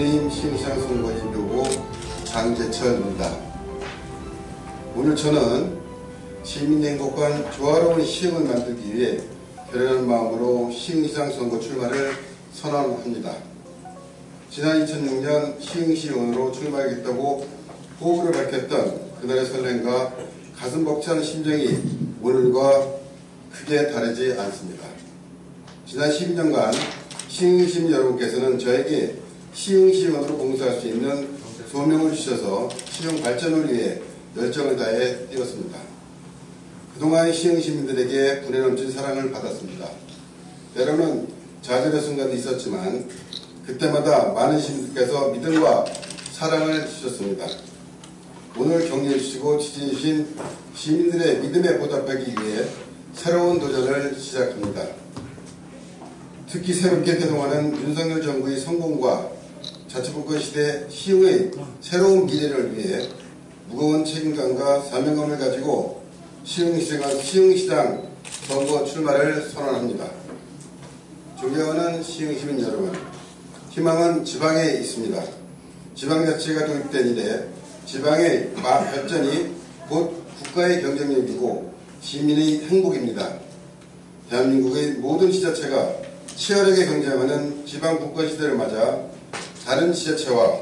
국민의힘 시흥시장 선거인 후보 장재철입니다. 오늘 저는 시민의 행복한 조화로운 시흥을 만들기 위해 결연한 마음으로 시흥시장 선거 출마를 선언합니다. 지난 2006년 시흥시의원으로 출마하겠다고 포부를 밝혔던 그날의 설렘과 가슴 벅찬 심정이 오늘과 크게 다르지 않습니다. 지난 12년간 시흥시민 여러분께서는 저에게 시흥시의원으로 봉사할 수 있는 소명을 주셔서 시흥 발전을 위해 열정을 다해 뛰었습니다. 그동안 시흥시민들에게 분에 넘친 사랑을 받았습니다. 때로는 좌절의 순간도 있었지만 그때마다 많은 시민들께서 믿음과 사랑을 주셨습니다. 오늘 격려해 주시고 지지해 주신 시민들의 믿음에 보답하기 위해 새로운 도전을 시작합니다. 특히 새롭게 태동하는 윤석열 정부의 성공과 자치집권 시대 시흥의 새로운 미래를 위해 무거운 책임감과 사명감을 가지고 시흥시장 선거 출마를 선언합니다. 존경하는 시흥시민 여러분, 희망은 지방에 있습니다. 지방자치가 도입된 이래 지방의 발전이 곧 국가의 경쟁력이고 시민의 행복입니다. 대한민국의 모든 지자체가 치열하게 경쟁하는 지방 국가 시대를 맞아 다른 지자체와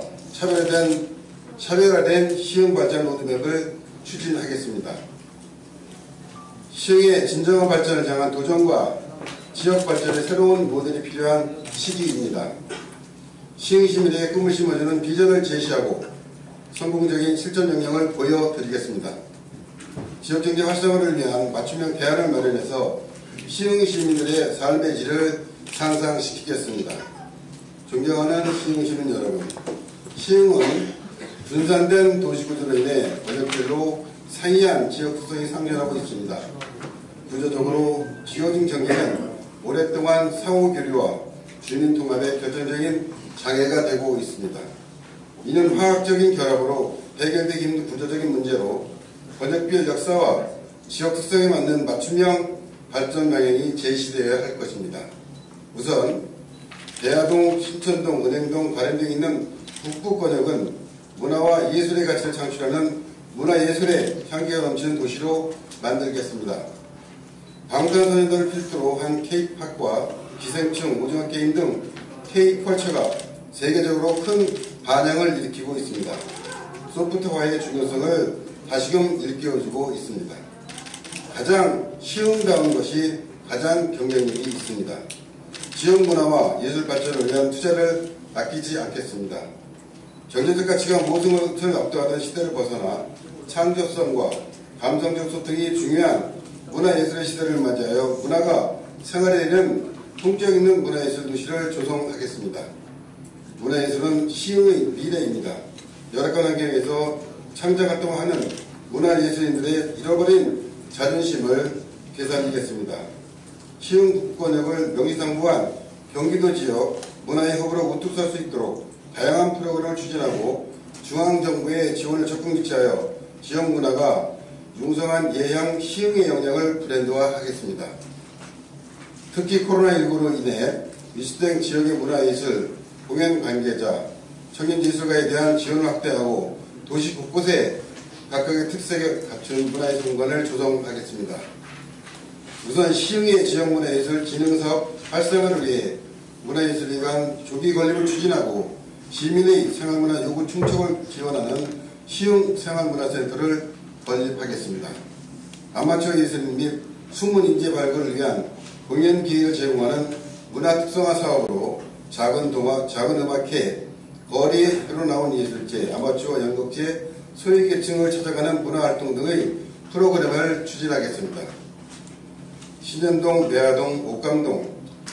차별화된 시흥 발전 로드맵을 추진하겠습니다. 시흥의 진정한 발전을 향한 도전과 지역 발전의 새로운 모델이 필요한 시기입니다. 시흥 시민에게 꿈을 심어주는 비전을 제시하고 성공적인 실천 역량을 보여드리겠습니다. 지역경제 활성화를 위한 맞춤형 대안을 마련해서 시흥 시민들의 삶의 질을 향상시키겠습니다. 존경하는 시흥 시민 여러분, 시흥은 분산된 도시구조로 인해 번역별로 상이한 지역 특성이 상존하고 있습니다. 구조적으로 지어진 경계는 오랫동안 상호교류와 주민통합에 결정적인 장애가 되고 있습니다. 이는 화학적인 결합으로 해결되기 힘든 구조적인 문제로 번역별 역사와 지역 특성에 맞는 맞춤형 발전 방향이 제시되어야 할 것입니다. 우선 대하동, 신천동, 은행동, 가련동에 있는 북부권역은 문화와 예술의 가치를 창출하는 문화예술의 향기가 넘치는 도시로 만들겠습니다. 방탄소년단을 필두로 한 K-팝과 기생충, 오징어 게임 등 K-컬처가 세계적으로 큰 반향을 일으키고 있습니다. 소프트화의 중요성을 다시금 일깨워주고 있습니다. 가장 시흥다운 것이 가장 경쟁력이 있습니다. 지역 문화와 예술 발전을 위한 투자를 아끼지 않겠습니다. 경제적 가치가 모든 것을 압도하던 시대를 벗어나 창조성과 감성적 소통이 중요한 문화예술의 시대를 맞이하여 문화가 생활에 이른 통증 있는 문화예술 도시를 조성하겠습니다. 문화예술은 시흥의 미래입니다. 열악한 환경에서 창작활동하는 문화예술인들의 잃어버린 자존심을 되살리겠습니다. 시흥 북부권역을 명시상부한 경기도 지역 문화의 허브로 우뚝 설 수 있도록 다양한 프로그램을 추진하고 중앙정부의 지원을 적극 유치하여 지역 문화가 융성한 예향 시흥의 영향을 브랜드화하겠습니다. 특히 코로나19로 인해 미수된 지역의 문화예술, 공연 관계자, 청년 예술가에 대한 지원을 확대하고 도시 곳곳에 각각의 특색에 갖춘 문화예술 공간을 조성하겠습니다. 우선 시흥의 지역문화예술 진흥사업 활성화를 위해 문화예술에 관한 조기 건립을 추진하고 시민의 생활문화 요구 충족을 지원하는 시흥 생활문화센터를 건립하겠습니다. 아마추어 예술인 및 숨은 인재 발굴을 위한 공연 기회를 제공하는 문화특성화 사업으로 작은 동화, 작은 음악회, 거리에 흘러나온 예술제, 아마추어 연극제, 소외계층을 찾아가는 문화활동 등의 프로그램을 추진하겠습니다. 신현동, 내화동, 옥감동,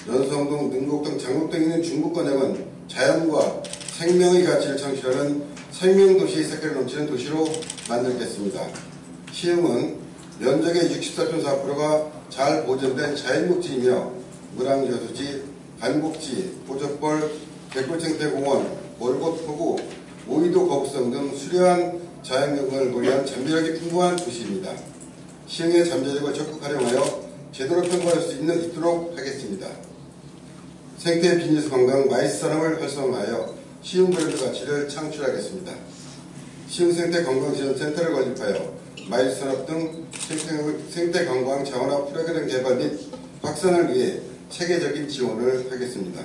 연성동, 능곡동, 장곡동에 있는 중부권역은 자연과 생명의 가치를 창출하는 생명도시의 색깔이 넘치는 도시로 만들겠습니다. 시흥은 면적의 64.4%가 잘 보존된 자연목지이며 문항여수지, 간곡지, 보적벌, 백골생태공원, 월곶포구, 오이도 거북성 등 수려한 자연경관을 보유한 잠재력이 풍부한 도시입니다. 시흥의 잠재력을 적극 활용하여 제대로 평가할 수 있도록 하겠습니다. 생태 비즈니스 관광 마이스 산업을 활성화하여 시흥 브랜드 가치를 창출하겠습니다. 시흥생태관광지원센터를 건립하여 마일산업 등 생태관광 자원화 프로그램 개발 및 확산을 위해 체계적인 지원을 하겠습니다.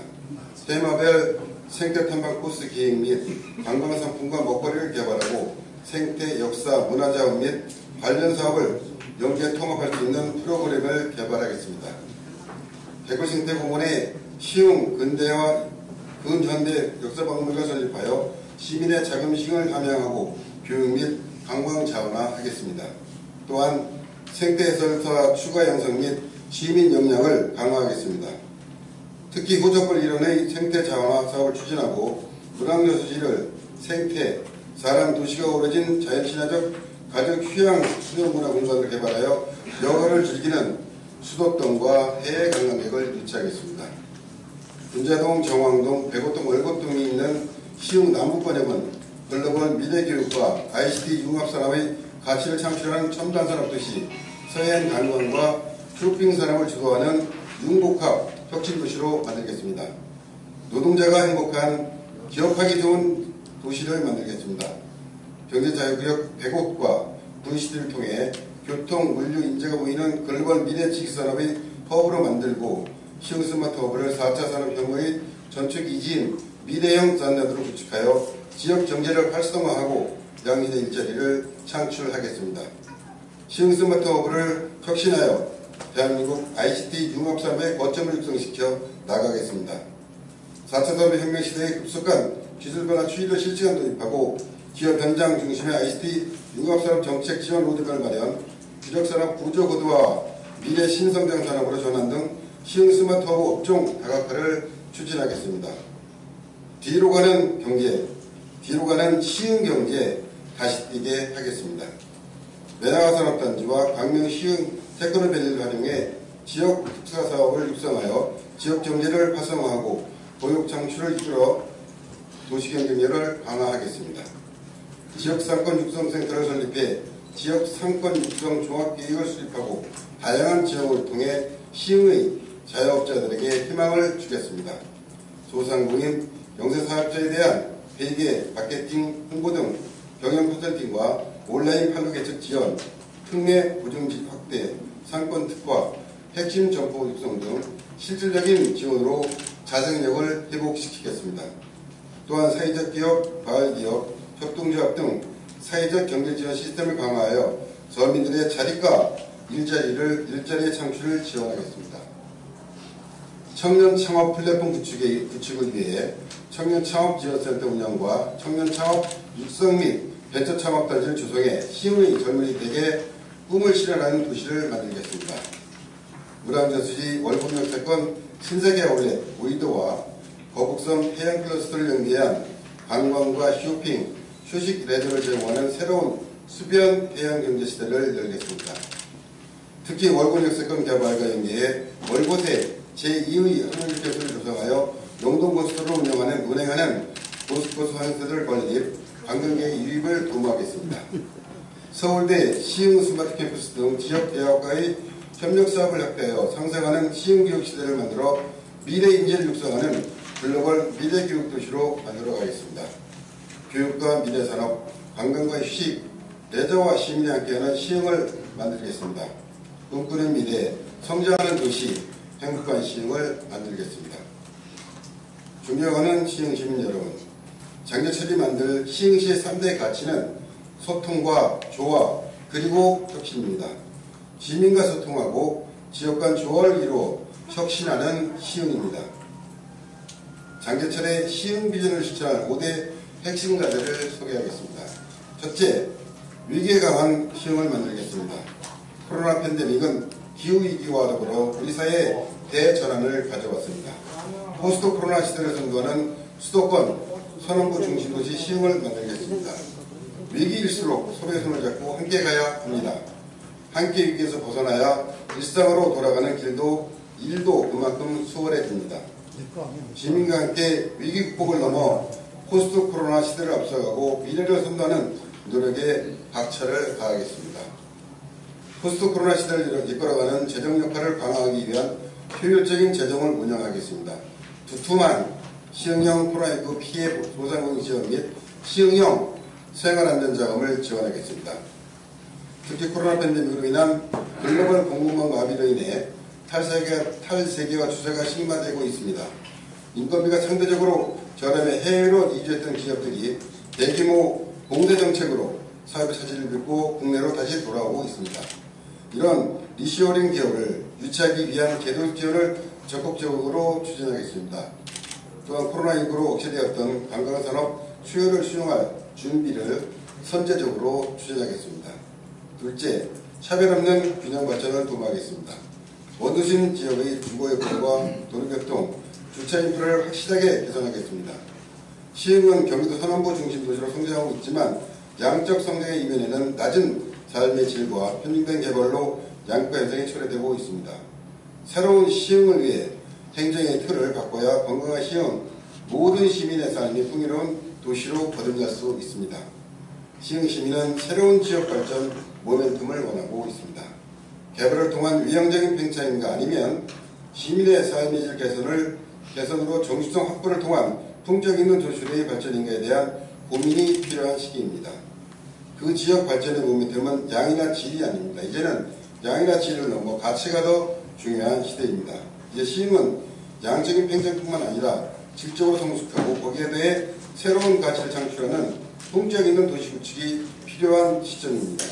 테마별 생태탐방 코스 기획 및 관광상품과 먹거리를 개발하고 생태, 역사, 문화자원 및 관련 사업을 연계 통합할 수 있는 프로그램을 개발하겠습니다. 백골생태공원에 시흥 근대화 근현대 역사박물관을 설립하여 시민의 자긍심을 함양하고 교육 및 관광 자원화하겠습니다. 또한 생태해설사 추가 양성 및 시민 역량을 강화하겠습니다. 특히 호적벌 일원의 생태 자원화 사업을 추진하고 문학여수지를 생태, 사람 도시가 어우러진 자연친화적 가족 휴양 수영문화 공간을 개발하여 여가를 즐기는 수도권과 해외 관광객을 유치하겠습니다. 분자동, 정왕동, 백오동, 월곡동이 있는 시흥 남부권역은 글로벌 미래교육과 ICT 융합산업의 가치를 창출하는 첨단산업도시, 서해안 관광과 쇼핑산업을 주도하는 융복합 혁신도시로 만들겠습니다. 노동자가 행복한 기업하기 좋은 도시를 만들겠습니다. 경제자유구역 100곳과 분시들을 통해 교통, 물류, 인재가 보이는 글로벌 미래지식산업의 허브로 만들고 시흥 스마트 허브를 4차 산업혁명의 전축이지인 미래형 산업으로 구축하여 지역 경제를 활성화하고 양질의 일자리를 창출하겠습니다. 시흥 스마트 허브를 혁신하여 대한민국 ICT 융합산업의 거점을 육성시켜 나가겠습니다. 4차 산업혁명 시대의 급속한 기술 변화 추이를 실시간 도입하고 기업 현장 중심의 ICT 융합산업 정책 지원 로드맵을 마련, 주력산업 구조 고도화, 미래 신성장 산업으로 전환 등 시흥 스마트 허브 업종 다각화를 추진하겠습니다. 뒤로 가는 경제, 뒤로 가는 시흥 경제 다시 뛰게 하겠습니다. 매나가 산업단지와 광명 시흥 테크노밸리를 활용해 지역 특사 사업을 육성하여 지역 경제를 활성화하고 고용 창출을 이끌어 도시경쟁력을 강화하겠습니다. 지역상권 육성센터를 설립해 지역상권 육성 종합계획을 수립하고 다양한 지역을 통해 시흥의 자영업자들에게 희망을 주겠습니다. 소상공인, 영세사업자에 대한 회계, 마케팅, 홍보 등 경영 컨설팅과 온라인 판로 개척 지원, 특례 보증직 확대, 상권 특화, 핵심 점포 육성 등 실질적인 지원으로 자생력을 회복시키겠습니다. 또한 사회적 기업, 마을기업, 협동조합 등 사회적 경제지원 시스템을 강화하여 서민들의 자립과 일자리의 창출을 지원하겠습니다. 청년 창업 플랫폼 구축을 위해 청년 창업 지원센터 운영과 청년 창업 육성 및 벤처 창업단지를 조성해 시흥의 젊은이들에게 꿈을 실현하는 도시를 만들겠습니다. 물안전수지 월곡역세권 신세계 아울렛 오이도와 거북섬 해양 클러스터를 연계한 관광과 쇼핑, 휴식 레저를 제공하는 새로운 수변 해양경제 시대를 열겠습니다. 특히 월곡역세권 개발과 연계해 월곶에 제2의 항공휴게소를 조성하여 용동고속도로를 운영하는 운행하는 고속버스 환승세를 건립, 관광객 유입을 도모하겠습니다. 서울대, 시흥 스마트 캠퍼스 등 지역 대학과의 협력 사업을 확대하여 상생하는 시흥 교육 시대를 만들어 미래 인재를 육성하는 글로벌 미래 교육 도시로 만들어 가겠습니다. 교육과 미래 산업, 관광과 휴식, 레저와 시민이 함께하는 시흥을 만들겠습니다. 꿈꾸는 미래, 성장하는 도시, 행복한 시흥을 만들겠습니다. 존경하는 시흥 시민 여러분, 장재철이 만들 시흥시의 3대 가치는 소통과 조화 그리고 혁신입니다. 시민과 소통하고 지역 간 조화를 이루어 혁신하는 시흥입니다. 장재철의 시흥 비전을 실천할 5대 핵심 과제를 소개하겠습니다. 첫째, 위기에 강한 시흥을 만들겠습니다. 코로나 팬데믹은 기후위기와 더불어 우리 사회에 대전환을 가져왔습니다. 포스트 코로나 시대를 선도하는 수도권, 선원구 중심도시 시흥을 만들겠습니다. 위기일수록 서로의 손을 잡고 함께 가야 합니다. 함께 위기에서 벗어나야 일상으로 돌아가는 일도 그만큼 수월해집니다. 시민과 함께 위기 극복을 넘어 포스트 코로나 시대를 앞서가고 미래를 선도하는 노력에 박차를 가하겠습니다. 포스트 코로나 시대를 이끌어가는 재정 역할을 강화하기 위한 효율적인 재정을 운영하겠습니다. 두툼한 시흥형 코로나19 피해 보상금 지원 및 시흥형 생활안전자금을 지원하겠습니다. 특히 코로나 팬데믹으로 인한 글로벌 공급망 마비로 인해 탈세계와 추세가 심화되고 있습니다. 인건비가 상대적으로 저렴해 해외로 이주했던 기업들이 대규모 봉쇄 정책으로 사업의 차질을 빚고 국내로 다시 돌아오고 있습니다. 이런 리쇼어링 기업을 유치하기 위한 제도 지원을 적극적으로 추진하겠습니다. 또한 코로나19로 억제되었던 관광산업 수요를 수용할 준비를 선제적으로 추진하겠습니다. 둘째, 차별 없는 균형 발전을 도모하겠습니다. 원도심 지역의 주거여건과 도로교통, 주차 인프라를 확실하게 개선하겠습니다. 시흥은 경기도 서남부 중심 도시로 성장하고 있지만 양적 성장의 이면에는 낮은 삶의 질과 편중된 개발로 양극화 현상이 초래되고 있습니다. 새로운 시흥을 위해 행정의 틀을 바꿔야 건강한 시흥, 모든 시민의 삶이 풍요로운 도시로 거듭날 수 있습니다. 시흥 시민은 새로운 지역 발전 모멘텀을 원하고 있습니다. 개발을 통한 위형적인 팽창인가 아니면 시민의 삶의 질 개선으로 정수성 확보를 통한 품격 있는 도시의 발전인가에 대한 고민이 필요한 시기입니다. 그 지역 발전의 모멘텀은 양이나 질이 아닙니다. 이제는 양이나 질을 넘어 가치가 더 중요한 시대입니다. 이제 시흥은 양적인 팽창뿐만 아니라 질적으로 성숙하고 거기에 대해 새로운 가치를 창출하는 품격 있는 도시 구축이 필요한 시점입니다.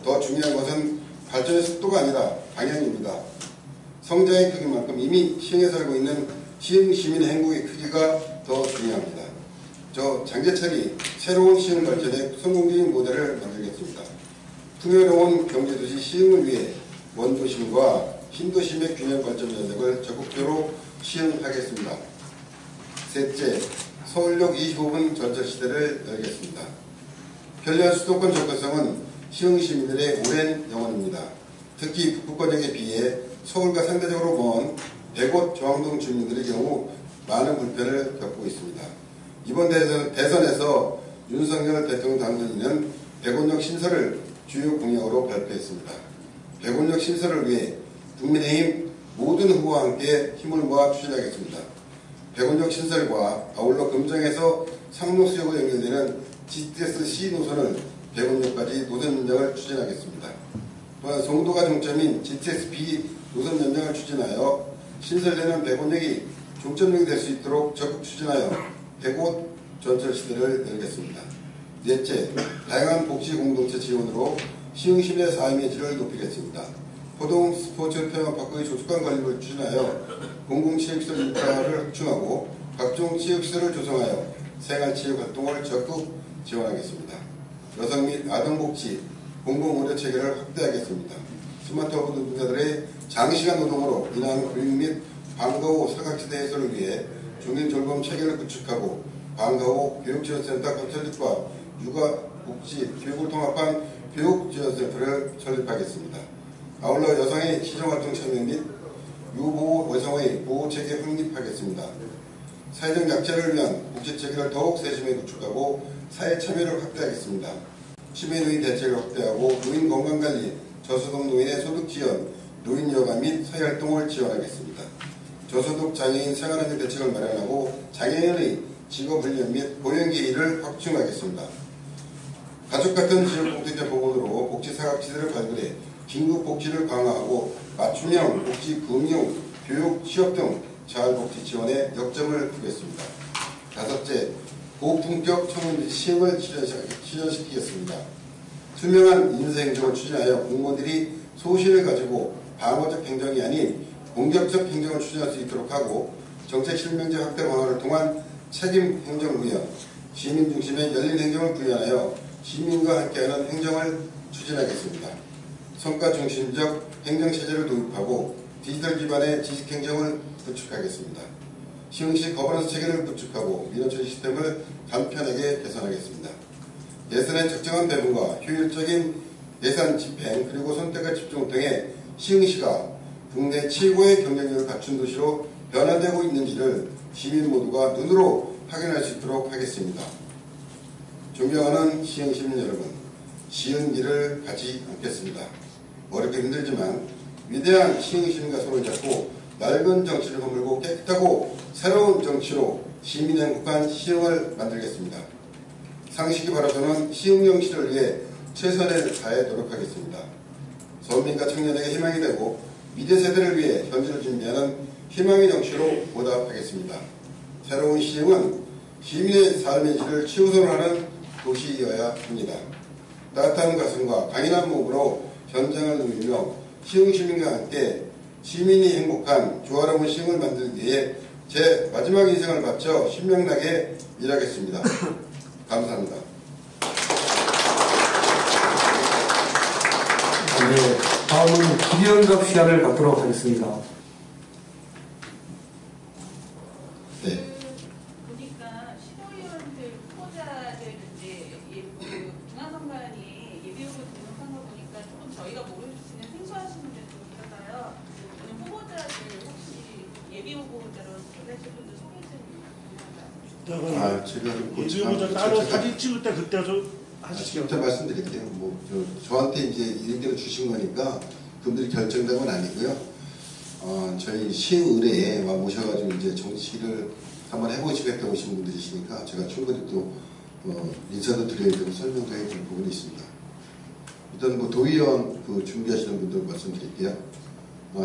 더 중요한 것은 발전의 속도가 아니라 방향입니다. 성장의 크기만큼 이미 시흥에 살고 있는 시흥 시민의 행복의 크기가 더 중요합니다. 저 장재철이 새로운 시흥 발전의 성공적인 모델을 만들겠습니다. 풍요로운 경제도시 시흥을 위해 원도심과 신도심의 균형 발전 전략을 적극적으로 시행하겠습니다. 셋째, 서울역 25분 전철 시대를 열겠습니다. 편리한 수도권 접근성은 시흥 시민들의 오랜 영원입니다. 특히 북부권역에 비해 서울과 상대적으로 먼 백옷 정왕동 주민들의 경우 많은 불편을 겪고 있습니다. 이번 대선에서 윤석열 대통령 당선인은 백운역 신설을 주요 공약으로 발표했습니다. 백운역 신설을 위해 국민의힘 모든 후보와 함께 힘을 모아 추진하겠습니다. 백운역 신설과 아울러 금정에서 상록수역으로 연결되는 GTS-C 노선을 백운역까지 노선 연장을 추진하겠습니다. 또한 송도가 종점인 GTS-B 노선 연장을 추진하여 신설되는 백운역이 종점역이 될 수 있도록 적극 추진하여 백옷 전철 시대를 열겠습니다. 넷째, 다양한 복지 공동체 지원으로 시흥시민의 삶의 질을 높이겠습니다. 호동 스포츠 테마파크의 조숙한 관리를 추진하여 공공체육시설 인프라를 확충하고 각종 체육시설을 조성하여 생활체육 활동을 적극 지원하겠습니다. 여성 및 아동복지, 공공의료체계를 확대하겠습니다. 스마트허브 노동자들의 장시간 노동으로 인한 교육 및 방과 후 사각지대 해소를 위해 중견졸범 체계를 구축하고 방과 후 교육지원센터 건설립과 육아복지, 교육을 통합한 교육지원센터를 설립하겠습니다. 아울러 여성의 시정활동 참여 및 유보호 여성의 보호체계 확립하겠습니다. 사회적 약자를 위한 복지체계를 더욱 세심하게 구축하고 사회 참여를 확대하겠습니다. 치매노인 대책을 확대하고 노인 건강관리, 저소득 노인의 소득 지원, 노인 여가 및 사회활동을 지원하겠습니다. 저소득 장애인 생활안전 대책을 마련하고 장애인의 직업훈련 및 고용기회를 확충하겠습니다. 가족같은 지역공동체 보건으로 복지사각지대를 발굴해 긴급복지를 강화하고 맞춤형 복지, 금융, 교육, 취업 등 자활복지 지원에 역점을 두겠습니다. 다섯째, 고품격 청년 시행을 실현시키겠습니다. 투명한 인사행정을 추진하여 공무원들이 소신을 가지고 방어적 행정이 아닌 공격적 행정을 추진할 수 있도록 하고 정책 실명제 확대 강화를 통한 책임 행정 구현, 시민 중심의 열린 행정을 구현하여 시민과 함께하는 행정을 추진하겠습니다. 성과 중심적 행정체제를 도입하고 디지털 기반의 지식행정을 구축하겠습니다. 시흥시 거버넌스 체계를 구축하고 민원처리 시스템을 간편하게 개선하겠습니다. 예산의 적정한 배분과 효율적인 예산 집행 그리고 선택과 집중 등의 시흥시가 국내 최고의 경쟁력을 갖춘 도시로 변화되고 있는지를 시민 모두가 눈으로 확인할 수 있도록 하겠습니다. 존경하는 시흥 시민 여러분, 시흥 길을 가지 않겠습니다. 어렵게 힘들지만 위대한 시흥 시민과 손을 잡고 낡은 정치를 허물고 깨끗하고 새로운 정치로 시민의 행복한 시흥을 만들겠습니다. 상식이 바라서는 시흥경시를 위해 최선을 다해 노력하겠습니다. 서민과 청년에게 희망이 되고 미래 세대를 위해 현실을 준비하는 희망의 정치로 보답하겠습니다. 새로운 시흥은 시민의 삶의 질을 최우선하는 도시이어야 합니다. 따뜻한 가슴과 강인한 몸으로 현장을 누비며 시흥 시민과 함께 시민이 행복한 조화로운 시흥을 만들기 위해 제 마지막 인생을 바쳐 신명나게 일하겠습니다. 감사합니다. 네, 다음은 김영갑 시간을 갖도록 하겠습니다. 네. 보니까 시도의원들 후보자들 이제 중앙선관위 예비후보 등록한 거 보니까 조금 저희가 모르시는 생소하신 분들 좀 있어서요. 오늘 후보자들 혹시 예비후보자로 되실 분들 소개 좀 부탁드립니다. 제가 예비후보자 따로 사진 찍을 때 그때 좀 하시죠. 진짜 말씀드릴게요. 저한테 이제 의견을 주신 거니까 그분들이 결정된 건 아니고요. 저희 시의회에 모셔가지고 이제 정치를 한번 해보시겠다고 오신 분들이시니까 제가 충분히 또 인사도 드려야 되고 설명도 해야 될 부분이 있습니다. 일단 도의원 준비하시는 분들 말씀드릴게요.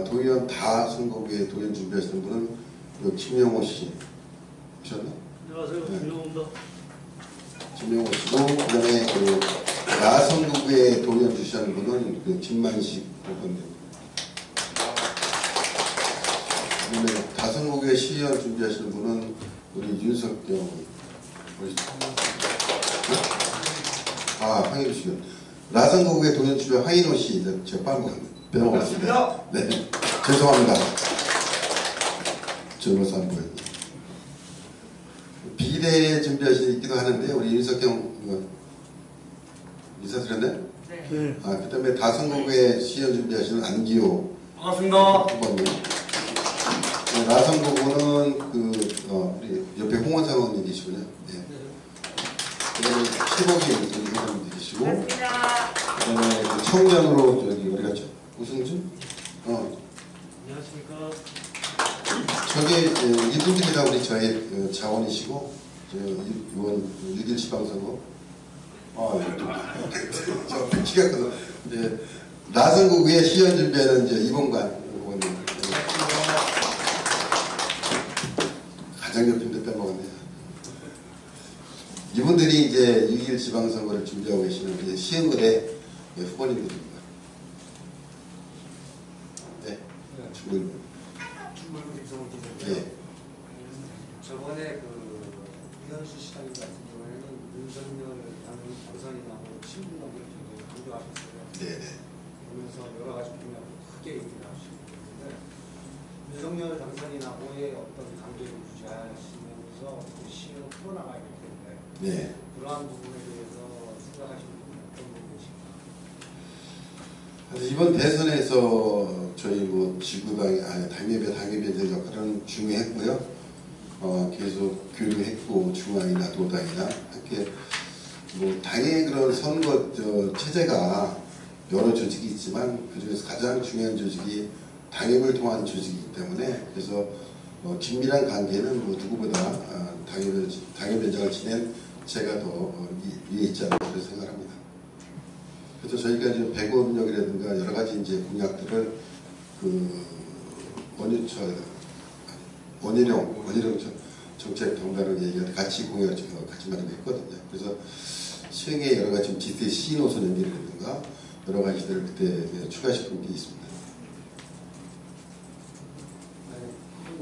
도의원 다 선거구에 도의원 준비하시는 분은 김영호 씨 오셨나? 안녕하세요. 김영호입니다. 김영호 씨고, 그 다음에 야선구에 도의원 주시하는 분은 김만식 의원님. 그 다음에 다선구에 시의원 준비하시는 분은 우리 윤석경, 황인호 씨. 라선구에 도의원 주변 황인호 씨, 제가 빼먹었습니다. 네, 죄송합니다. 젊어서 안 보여요. 비례 준비하시기도 하는데 우리 윤석경 인사드렸나요? 네. 그 다음에 다선거구에 시의원 준비하시는 안기호 반갑습니다. 후보님. 나선거구는 우리 옆에 홍원상 의원님 계시고요. 네. 그 다음에 최복희 의원님 계시고, 그 다음에 청년으로 어디 갔죠? 우승준? 안녕하십니까. 저게 이분들이 다 우리 저희 자원이시고, 이번 6.1 지방선거 저 키가 커서 이제 나선구에 시의원 준비하는 이제 이봉관 의원님. 가장 옆인데 빼먹었네요. 이분들이 이제 6.1 지방선거를 준비하고 계시는 이제 시흥을의 후보님들입니다. 네, 충분히. 네. 저번에 이현수 시장님 같은 경우에는 윤석열 당선이 나고 친분관계를 굉장히 강조하셨어요. 네네. 그러면서 여러 가지 분야로 크게 얘기를 하시고 있는데 윤석열 당선이 나고의 어떤 관계를 유지하시면서 시행을 풀어나가야 되기 때문에 네. 그러한 부분에 대해서 생각하시는 분은 어떤 부분이신가요? 이번 대선에서 저희 지구당, 당협위원장 역할은 중요했고요. 계속 교류했고, 중앙이나 도당이나 함께, 당의 그런 선거 체제가 여러 조직이 있지만, 그 중에서 가장 중요한 조직이 당협을 통한 조직이기 때문에, 그래서 긴밀한 관계는 누구보다 당협위원장을 지낸 제가 더 위에 있지 않을까 그렇게 생각합니다. 그래서 저희가 이제 배구업력이라든가 여러 가지 이제 공약들을 원희룡 정책 동반을 얘기할 때 같이 공약을 같이 마련했거든요. 그래서 시행에 여러 가지 지대 시노선 연계라든가 여러 가지들을 그때 추가시킨 게 있습니다.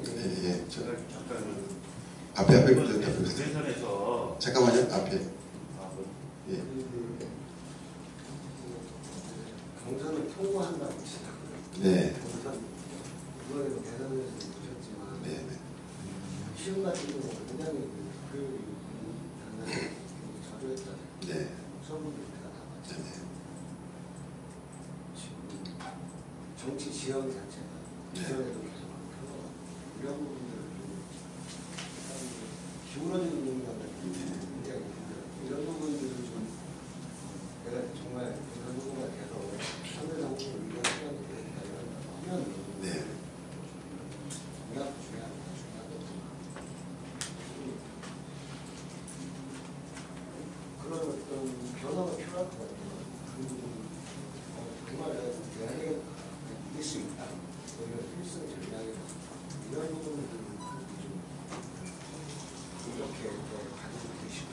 네, 제가 잠깐 앞에 대선에서 잠깐만요. 앞에. 예. 경선을 통과한다고 치자고요. 네. 이번에도 대선에서 보셨지만 네. 시험 같은 경우 굉장히 당연히 자주 했잖아요. 네. 서울도 내가 다 봤잖아요. 네. 지금 정치 지형 자체가 기존에도 계속 많고 이런 부분들을 좀 기울어지는 부분이 굉장히 이런 부분들을 좀 내가 정말 이런 부분에 대해서 상대적으로 의견 시간이 되겠다 이런 하면 네. 중요하고 중요하지만 그런 어떤 변화가 필요할 것 같아요. 정말 내가 이길 수 있다. 이런 필승 전략이나 이런 부분들을 좀 이렇게 가지고 계시고.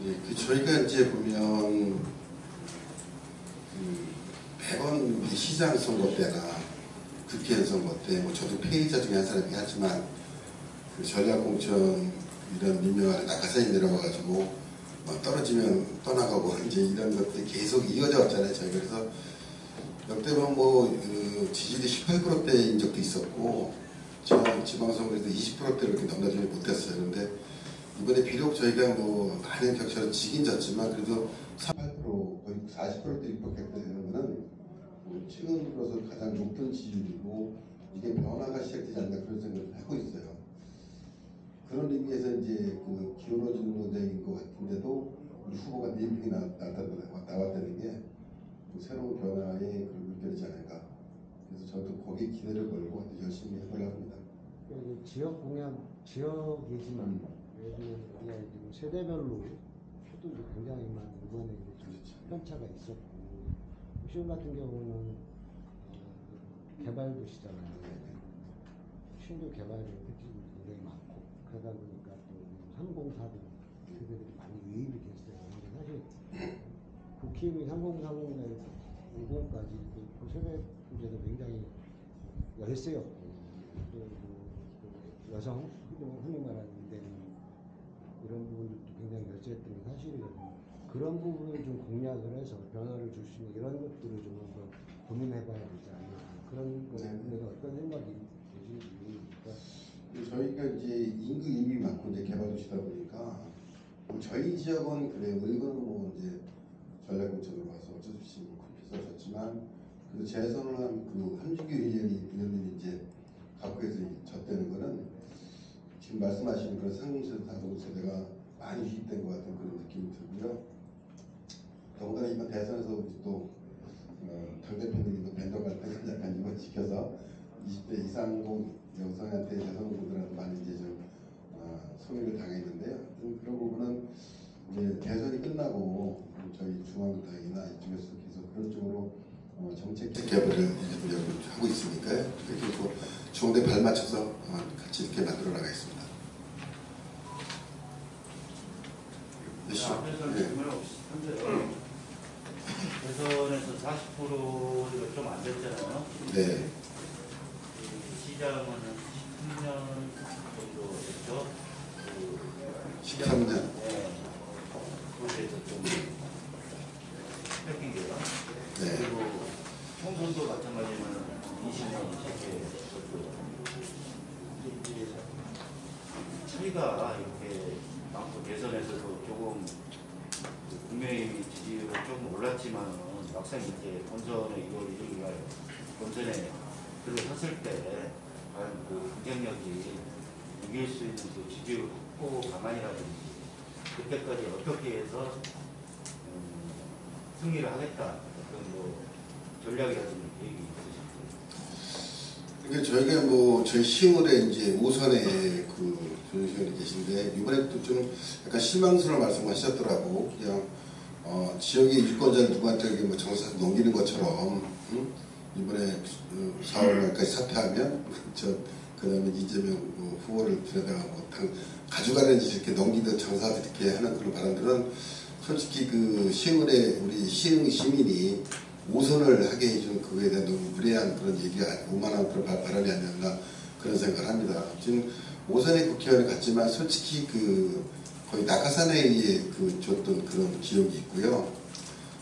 예, 저희가 이제 보면 매번 시장 선거 때나 국회의원 선거 때, 뭐 저도 피해자 중에 한 사람이긴 하지만 그 전략공천 이런 민명안에 낙하산이 내려와가지고 떨어지면 떠나가고 이제 이런 것들이 계속 이어져 왔잖아요. 저희 그래서 역대로 지지율이 18%대인 적도 있었고 지방선거에서 20%대로 이렇게 넘나지지 못했어요. 그런데 이번에 비록 저희가 많은 격차로 지긴 졌지만 그래도 38% 거의 40%대 육박했다는 거는 최근 들어서 가장 높은 지지율이고 이게 변화가 시작되지 않나 그런 생각을 하고 있어요. 그런 의미에서 이제 그 기울어지는 논쟁인 것 같은데도 우리 후보가 4명이 나왔다는 게 새로운 변화의 그런 물결이지 않을까. 그래서 저도 거기에 기대를 걸고 열심히 해보려고 합니다. 지역 공약, 지역이지만 우리가 지금 세대별로 표도 굉장히 많은 이번에 좀 편차가 있었고 시흥 같은 경우는 개발 도시잖아요. 신규 개발이 굉장히 많고 그러다 보니까 또 304도 세대들이 많이 유입이 됐어요. 근데 사실 국힘이 3040에 50까지 그 세대 문제도 굉장히 열세였고 또 여성 흔히 말하는 데는 이런 부분들도 굉장히 열세했던 게 사실이거든요. 그런 부분을 좀 공략을 해서 변화를 줄 수 있는 이런 것들을 좀 한번 고민해봐야 되지 않나 그런 거에 대해서 어떤 생각이 드시는지. 저희가 이제 인구 이미 많고 이제 개발도시다 보니까 저희 지역은 그래요. 이거는 이제 전략공천으로 와서 어쩔 수 없이 컴퓨터 썼지만 그래도 재선을 한 그 함준규 의원이 이제 각구에서 졌다는 거는 지금 말씀하신 그런 상공세대가 많이 유입된 것 같은 그런 느낌이 들고요. 더군다나 이번 대선에서 우리 또 당대표님이 밴더 갈등을 약간 이번시켜서 20대 이상 여성한테 대선 후보들한테 많이 이제 좀 소외를 당했는데요. 그런 부분은 이제 대선이 끝나고 저희 중앙당이나 이쪽에서 계속 그런 쪽으로 정책 개발을 하고 있으니까요. 그리고 중앙대 발 맞춰서 같이 이렇게 만들어 나가겠습니다. 앞에서 질문 없으신데요. 대선에서 40%가 좀 안 됐잖아요. 네. 시장은 13년 정도 됐죠. 13년. 네. 그래서 좀 뺏긴 게요. 네. 그리고 총선도 마찬가지지만 20년 이렇게 이제 차이가 이렇게 많고 대선에서도 조금 국민의힘 지지율은 좀 올랐지만 막상 이제 본선에 2월 1일 날 본선에 들어섰을 때 과연 그 경쟁력이 이길 수 있는 그 지지율 확보 방안이라든지 그때까지 어떻게 해서 승리를 하겠다 어떤 전략이라든지 계획이 있으실까요? 그러니까 저희가 저희 시흥을에 이제 5선에 그 조정시원이 계신데 이번에 또 좀 약간 실망스러운 말씀하셨더라고. 그냥 지역의 유권자를 누구한테 정사 넘기는 것처럼 이번에 4월 말까지 사퇴하면 그다음에 이재명 후보를 들여다가 가져가는 짓 이렇게 넘기듯 장사하듯 이렇게 하는 그런 발언들은 솔직히 그 시흥을에 우리 시흥 시민이 5선을 하게 해준 그거에 대한 너무 무례한 그런 얘기가 오만한 그런 발언이 아니었나 그런 생각을 합니다. 지금 5선의 국회의원을 갔지만 솔직히 거의 낙하산에 의해 줬던 그런 기억이 있고요.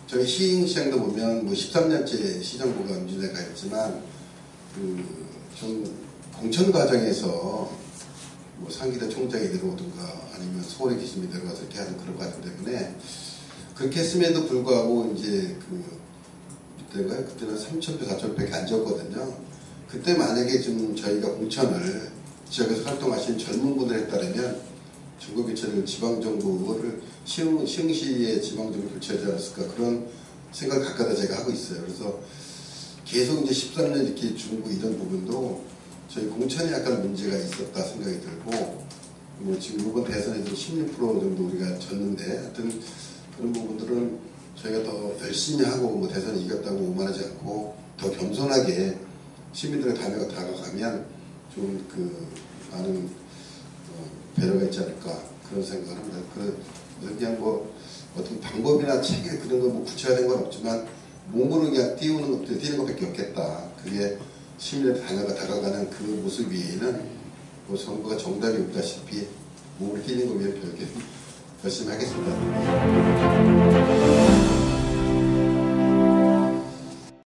저희 시흥시장도 보면 13년째 시정부가 민주당에 있지만 좀 공천 과정에서 상기대 총장이 내려오든가 아니면 서울에 계신 분이 내려가서 이렇게 하는 그런 과정 때문에 그렇게 했음에도 불구하고 이제 그때는 3,000표, 4,000표밖에 안 졌거든요. 그때 만약에 좀 저희가 공천을 지역에서 활동하신 젊은 분들 했다면 중국교체를 지방정부를 시흥시의 지방정부 교체하지 않았을까 그런 생각을 가까다 제가 하고 있어요. 그래서 계속 이제 13년 이렇게 중국 이런 부분도 저희 공천에 약간 문제가 있었다 생각이 들고 뭐 지금 이번 대선에서 16% 정도 우리가 졌는데 하여튼 그런 부분들은 저희가 더 열심히 하고 뭐 대선에 이겼다고 오만하지 않고 더 겸손하게 시민들의 단계가 다가가면 좀 그 많은 배려가 있지 않을까 그런 생각을 합니다. 그냥 뭐 어떤 방법이나 체계 그런 거 뭐 구체화된 건 없지만 몸으로 그냥 뛰는 것밖에 없겠다. 그게 시민의 단계가 다가가는 그 모습 위에는 뭐 정부가 정답이 없다시피 몸을 뛰는 거 위해 별게 열심히 하겠습니다.